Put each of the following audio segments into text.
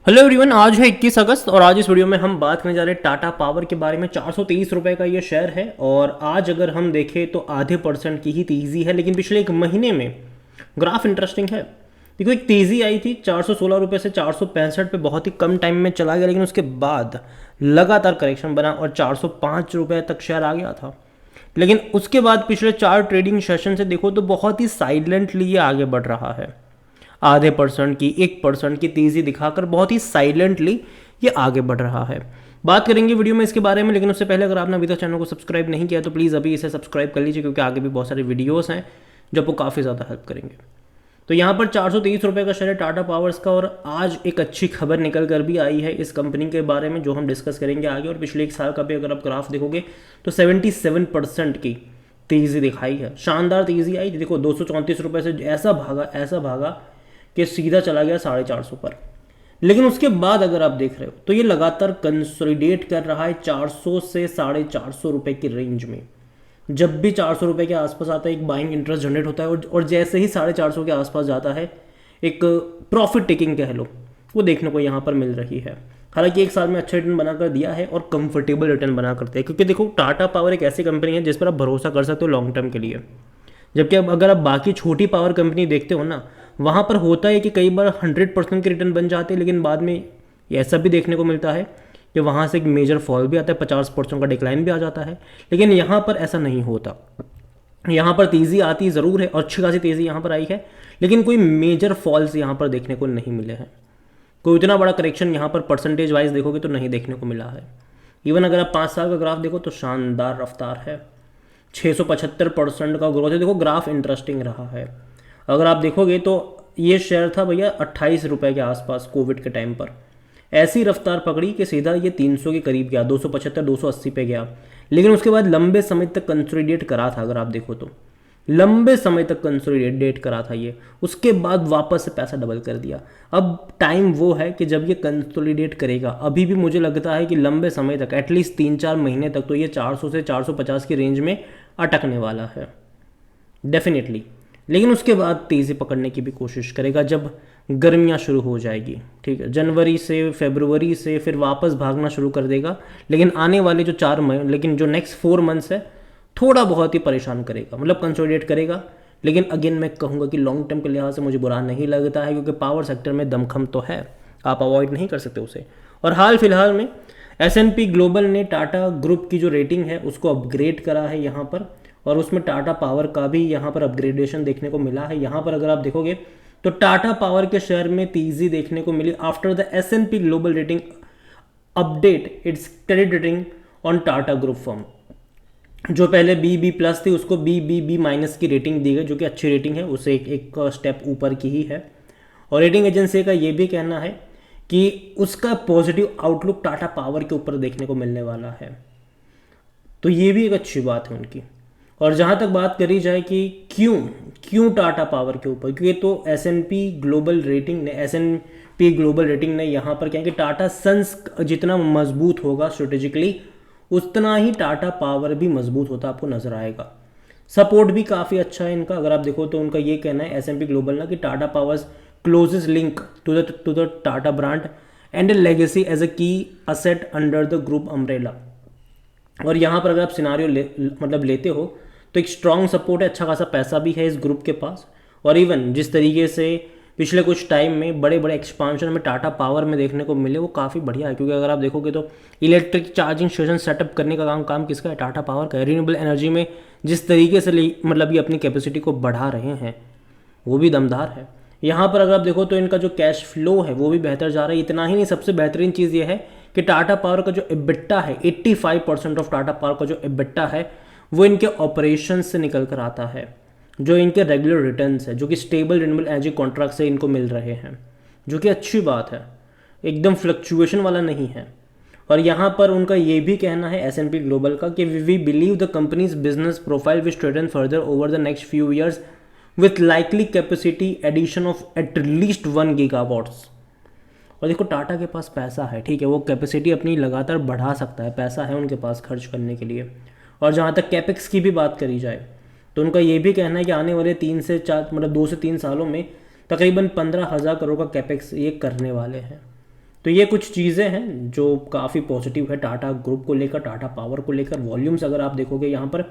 Hello everyone, आज है 21 अगस्त और आज इस वीडियो में हम बात करने जा रहे हैं टाटा पावर के बारे में। 423 रुपये का ये शेयर है और आज अगर हम देखें तो आधे % की ही तेज़ी है, लेकिन पिछले एक महीने में ग्राफ इंटरेस्टिंग है। देखो, एक तेज़ी आई थी 416 रुपये से 465 पे, बहुत ही कम टाइम में चला गया, लेकिन उसके बाद लगातार करेक्शन बना और 405 रुपये तक शेयर आ गया था। लेकिन उसके बाद पिछले 4 ट्रेडिंग सेशन से देखो तो बहुत ही साइलेंटली ये आगे बढ़ रहा है। आधे % की 1% की तेज़ी दिखाकर बहुत ही साइलेंटली ये आगे बढ़ रहा है। बात करेंगे वीडियो में इसके बारे में, लेकिन उससे पहले अगर आपने अभी तक चैनल को सब्सक्राइब नहीं किया तो प्लीज़ अभी इसे सब्सक्राइब कर लीजिए, क्योंकि आगे भी बहुत सारे वीडियोस हैं जो आपको काफ़ी ज़्यादा हेल्प करेंगे। तो यहाँ पर 423 रुपये का शेयर है टाटा पावर्स का, और आज एक अच्छी खबर निकल कर भी आई है इस कंपनी के बारे में जो हम डिस्कस करेंगे आगे। और पिछले एक साल का भी अगर आप ग्राफ देखोगे तो 77% की तेज़ी दिखाई है। शानदार तेज़ी आई थी। देखो, 234 रुपये से ऐसा भागा कि सीधा चला गया 450 पर। लेकिन उसके बाद अगर आप देख रहे हो तो ये लगातार कंसोलिडेट कर रहा है 400 से 450 रुपये की रेंज में। जब भी 400 रुपये के आसपास आता है एक बाइंग इंटरेस्ट जनरेट होता है, और जैसे ही 450 के आसपास जाता है एक प्रॉफिट टेकिंग कह लो, वो देखने को यहाँ पर मिल रही है। हालांकि एक साल में अच्छा रिटर्न बनाकर दिया है और कंफर्टेबल रिटर्न बना करते हैं, क्योंकि देखो टाटा पावर एक ऐसी कंपनी है जिस पर आप भरोसा कर सकते हो लॉन्ग टर्म के लिए। जबकि अब अगर आप बाकी छोटी पावर कंपनी देखते हो ना, वहाँ पर होता है कि कई बार 100% के रिटर्न बन जाते हैं, लेकिन बाद में ऐसा भी देखने को मिलता है कि वहाँ से एक मेजर फॉल भी आता है, 50% का डिक्लाइन भी आ जाता है। लेकिन यहाँ पर ऐसा नहीं होता। यहाँ पर तेज़ी आती ज़रूर है और अच्छी खासी तेज़ी यहाँ पर आई है, लेकिन कोई मेजर फॉल्स यहाँ पर देखने को नहीं मिले हैं। कोई इतना बड़ा करेक्शन यहाँ पर परसेंटेज वाइज देखोगे तो नहीं देखने को मिला है। इवन अगर आप 5 साल का ग्राफ देखो तो शानदार रफ्तार है, 675% का ग्रोथ है। देखो, ग्राफ इंटरेस्टिंग रहा है। अगर आप देखोगे तो ये शेयर था भैया 28 रुपये के आसपास कोविड के टाइम पर। ऐसी रफ्तार पकड़ी कि सीधा ये 300 के करीब गया, 275 280 पे गया। लेकिन उसके बाद लंबे समय तक कंसोलिडेट करा था। अगर आप देखो तो लंबे समय तक कंसोलिडेट करा था ये, उसके बाद वापस से पैसा डबल कर दिया। अब टाइम वो है कि जब ये कंसोलिडेट करेगा। अभी भी मुझे लगता है कि लंबे समय तक, एटलीस्ट 3-4 महीने तक तो ये 400 से 450 की रेंज में अटकने वाला है डेफिनेटली। लेकिन उसके बाद तेज़ी पकड़ने की भी कोशिश करेगा जब गर्मियाँ शुरू हो जाएगी। ठीक है, जनवरी से फरवरी से फिर वापस भागना शुरू कर देगा। लेकिन आने वाले जो 4 महीने, लेकिन जो नेक्स्ट 4 मंथ्स है, थोड़ा बहुत ही परेशान करेगा, मतलब कंसोलिडेट करेगा। लेकिन अगेन मैं कहूँगा कि लॉन्ग टर्म के लिहाज से मुझे बुरा नहीं लगता है, क्योंकि पावर सेक्टर में दमखम तो है, आप अवॉइड नहीं कर सकते उसे। और हाल फिलहाल में S&P ग्लोबल ने टाटा ग्रुप की जो रेटिंग है उसको अपग्रेड करा है यहाँ पर, और उसमें टाटा पावर का भी यहाँ पर अपग्रेडेशन देखने को मिला है। यहाँ पर अगर आप देखोगे तो टाटा पावर के शेयर में तेजी देखने को मिली after the S&P global rating update its credit rating on Tata group firm. जो पहले BB+ थी उसको BBB- की रेटिंग दी गई, जो कि अच्छी रेटिंग है, उसे एक स्टेप ऊपर की ही है। और रेटिंग एजेंसी का ये भी कहना है कि उसका पॉजिटिव आउटलुक टाटा पावर के ऊपर देखने को मिलने वाला है। तो ये भी एक अच्छी बात है उनकी। और जहाँ तक बात करी जाए कि क्यों टाटा पावर के ऊपर, क्योंकि तो S&P ग्लोबल रेटिंग ने यहाँ पर क्या है कि टाटा सन्स जितना मजबूत होगा स्ट्रेटेजिकली, उतना ही टाटा पावर भी मजबूत होता आपको नजर आएगा। सपोर्ट भी काफ़ी अच्छा है इनका। अगर आप देखो तो उनका ये कहना है S&P ग्लोबल ना कि Tata Power's closest link to the Tata brand and legacy as a key asset under the group umbrella. और यहाँ पर अगर आप सिनारियो मतलब लेते हो तो एक स्ट्रॉन्ग सपोर्ट है, अच्छा खासा पैसा भी है इस ग्रुप के पास। और इवन जिस तरीके से पिछले कुछ टाइम में बड़े बड़े एक्सपांशन में टाटा पावर में देखने को मिले, वो काफ़ी बढ़िया है। क्योंकि अगर आप देखोगे तो इलेक्ट्रिक चार्जिंग स्टेशन सेटअप करने का काम किसका है? टाटा पावर का है। रिन्यूएबल एनर्जी में जिस तरीके से मतलब ये अपनी कैपेसिटी को बढ़ा रहे हैं वो भी दमदार है। यहाँ पर अगर आप देखो तो इनका जो कैश फ्लो है वो भी बेहतर जा रहा है। इतना ही नहीं, सबसे बेहतरीन चीज़ ये है कि टाटा पावर का जो EBITDA है, 85% ऑफ टाटा पावर का जो EBITDA है वो इनके ऑपरेशन से निकल कर आता है, जो इनके रेगुलर रिटर्न्स है, जो कि स्टेबल रिन्यूएबल एनर्जी कॉन्ट्रैक्ट से इनको मिल रहे हैं, जो कि अच्छी बात है, एकदम फ्लक्चुएशन वाला नहीं है। और यहाँ पर उनका ये भी कहना है S&P ग्लोबल का कि we believe the company's business profile will strengthen further over the next few years with likely capacity addition of at least 1 gigawatts. और देखो, टाटा के पास पैसा है, ठीक है, वो कैपेसिटी अपनी लगातार बढ़ा सकता है, पैसा है उनके पास खर्च करने के लिए। और जहाँ तक कैपेक्स की भी बात करी जाए तो उनका ये भी कहना है कि आने वाले 3 से 4 मतलब 2 से 3 सालों में तकरीबन 15,000 करोड़ का कैपेक्स ये करने वाले हैं। तो तो ये कुछ चीज़ें हैं जो काफ़ी पॉजिटिव है टाटा ग्रुप को लेकर, टाटा पावर को लेकर। वॉल्यूम्स अगर आप देखोगे यहाँ पर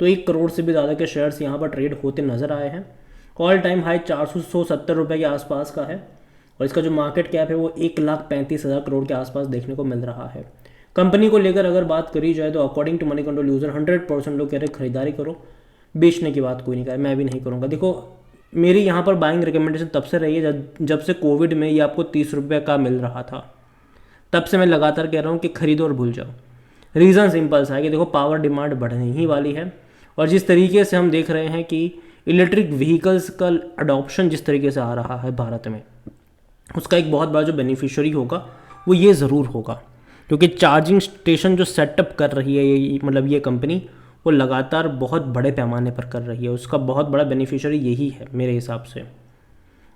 तो 1 करोड़ से भी ज़्यादा के शेयर्स यहाँ पर ट्रेड होते नज़र आए हैं। ऑल टाइम हाई 470 रुपये के आसपास का है और इसका जो मार्केट कैप है वो 1,35,000 करोड़ के आसपास देखने को मिल रहा है। कंपनी को लेकर अगर बात करी जाए तो according to Moneycontrol user 100% लोग कह रहे खरीदारी करो, बेचने की बात कोई नहीं कहा, मैं भी नहीं करूँगा। देखो मेरी यहाँ पर बाइंग रिकमेंडेशन तब से रही है जब से कोविड में ये आपको 30 रुपये का मिल रहा था, तब से मैं लगातार कह रहा हूँ कि खरीदो और भूल जाओ। रीज़न सिंपल सा है कि देखो पावर डिमांड बढ़ने ही वाली है और जिस तरीके से हम देख रहे हैं कि इलेक्ट्रिक व्हीकल्स का अडॉप्शन जिस तरीके से आ रहा है भारत में, उसका एक बहुत बड़ा जो बेनिफिशियरी होगा वो ये ज़रूर होगा, क्योंकि चार्जिंग स्टेशन जो सेटअप कर रही है ये मतलब ये कंपनी वो लगातार बहुत बड़े पैमाने पर कर रही है, उसका बहुत बड़ा बेनिफिशियरी यही है मेरे हिसाब से।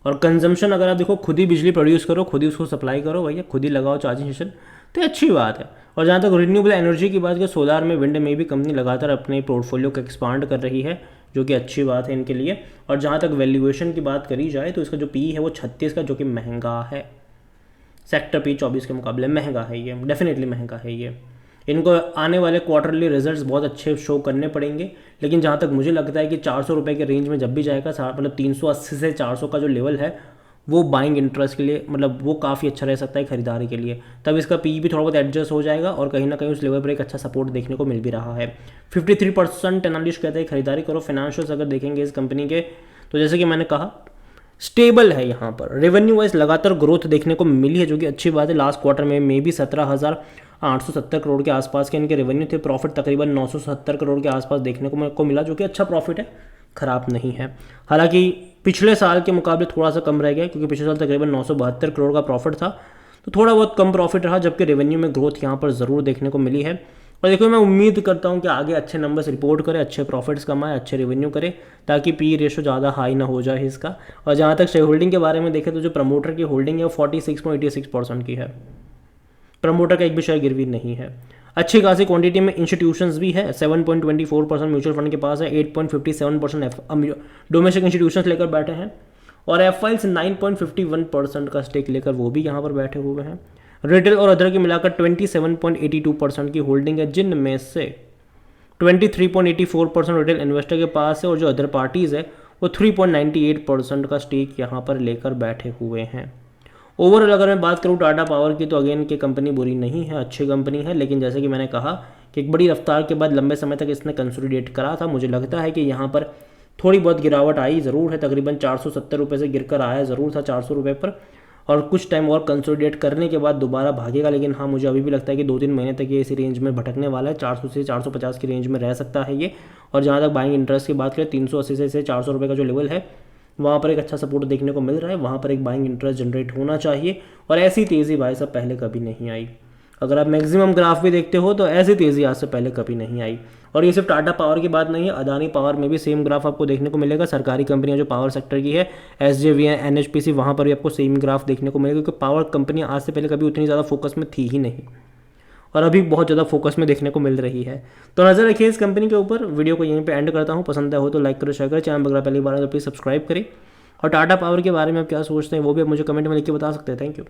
और कंजम्पशन अगर आप देखो खुद ही बिजली प्रोड्यूस करो, खुद ही उसको सप्लाई करो भैया, खुद ही लगाओ चार्जिंग स्टेशन, तो अच्छी बात है। और जहाँ तक रिन्यूएबल एनर्जी की बात करें, सोलार में, विंड में भी कंपनी लगातार अपने पोर्टफोलियो को एक्सपांड कर रही है, जो कि अच्छी बात है इनके लिए। और जहाँ तक वैल्यूएशन की बात करी जाए तो इसका जो पी है वो 36 का, जो कि महंगा है। सेक्टर पी 24 के मुकाबले महंगा है ये, डेफिनेटली महंगा है ये। इनको आने वाले क्वार्टरली रिजल्ट्स बहुत अच्छे शो करने पड़ेंगे, लेकिन जहाँ तक मुझे लगता है कि 400 रुपये के रेंज में जब भी जाएगा, मतलब 380 से 400 का जो लेवल है वो बाइंग इंटरेस्ट के लिए, मतलब वो काफ़ी अच्छा रह सकता है खरीदारी के लिए। तब इसका पी भी थोड़ा बहुत एडजस्ट हो जाएगा और कहीं ना कहीं उस लेवल पर एक अच्छा सपोर्ट देखने को मिल भी रहा है। 53% एनालिस्ट कहते हैं खरीदारी करो। फाइनेंशियल्स अगर देखेंगे इस कंपनी के तो जैसे कि मैंने कहा स्टेबल है, यहाँ पर रेवेन्यू वाइज लगातार ग्रोथ देखने को मिली है, जो कि अच्छी बात है। लास्ट क्वार्टर में भी 17,870 करोड़ के आसपास के इनके रेवेन्यू थे। प्रॉफिट तकरीबन 970 करोड़ के आसपास देखने को मिला, जो कि अच्छा प्रॉफिट है, ख़राब नहीं है। हालांकि पिछले साल के मुकाबले थोड़ा सा कम रह गया, क्योंकि पिछले साल तकरीबन 972 करोड़ का प्रॉफिट था, तो थोड़ा बहुत कम प्रॉफिट रहा, जबकि रेवेन्यू में ग्रोथ यहाँ पर ज़रूर देखने को मिली है। और देखो मैं उम्मीद करता हूँ कि आगे अच्छे नंबर्स रिपोर्ट करे, अच्छे प्रॉफिट्स कमाए, अच्छे रेवेन्यू करे, ताकि पी रेशो ज़्यादा हाई ना हो जाए इसका। और जहाँ तक शेयर होल्डिंग के बारे में देखें तो जो प्रमोटर की होल्डिंग है वो 46.86% की है। प्रमोटर का एक भी शेयर गिरवी नहीं है। अच्छी खासी क्वांटिटी में इंस्टीट्यूशंस भी है, 7.24% म्यूचुअल फंड के पास है, 8.57% डोमेस्टिक इंस्टीट्यूशंस लेकर बैठे हैं और एफ फाइल्स 9.51% का स्टेक लेकर वो भी यहाँ पर बैठे हुए हैं। रिटेल और अदर की मिलाकर 27.82% की होल्डिंग है, जिनमें से 23.84% रिटेल इन्वेस्टर के पास है और जो अदर पार्टीज़ है वो 3.98% का स्टेक यहाँ पर लेकर बैठे हुए हैं। ओवरऑल अगर मैं बात करूँ टाटा पावर की तो अगेन की कंपनी बुरी नहीं है, अच्छी कंपनी है, लेकिन जैसे कि मैंने कहा कि एक बड़ी रफ्तार के बाद लंबे समय तक इसने कंसोलिडेट करा था। मुझे लगता है कि यहाँ पर थोड़ी बहुत गिरावट आई ज़रूर है, तकरीबन 470 रुपये से गिरकर आया ज़रूर था 400 रुपये पर, और कुछ टाइम और कंसोलिडेट करने के बाद दोबारा भागेगा। लेकिन हाँ, मुझे अभी भी लगता है कि 2-3 महीने तक ये इसी रेंज में भटकने वाला है, 400 से 450 की रेंज में रह सकता है ये। और जहाँ तक बाइंग इंटरेस्ट की बात करें, 380 से 400 रुपये का जो लेवल है वहाँ पर एक अच्छा सपोर्ट देखने को मिल रहा है, वहाँ पर एक बाइंग इंटरेस्ट जनरेट होना चाहिए। और ऐसी तेज़ी भाई साहब पहले कभी नहीं आई। अगर आप मैक्सिमम ग्राफ भी देखते हो तो ऐसी तेज़ी आज से पहले कभी नहीं आई। और ये सिर्फ टाटा पावर की बात नहीं है, अदानी पावर में भी सेम ग्राफ आपको देखने को मिलेगा। सरकारी कंपनियां जो पावर सेक्टर की है, SJVN, NHPC, वहाँ पर भी आपको सेम ग्राफ देखने को मिलेगा, क्योंकि पावर कंपनियां आज से पहले कभी उतनी ज़्यादा फोकस में थी ही नहीं और अभी बहुत ज़्यादा फोकस में देखने को मिल रही है। तो नज़र रखिए इस कंपनी के ऊपर। वीडियो को यहीं पे एंड करता हूँ। पसंद आया हो तो लाइक करो, शेयर करें। चैनल वगैरह पहली बार है तो प्लीज़ सब्सक्राइब करें। और टाटा पावर के बारे में आप क्या सोचते हैं वो भी आप मुझे कमेंट में लिख के बता सकते हैं। Thank you.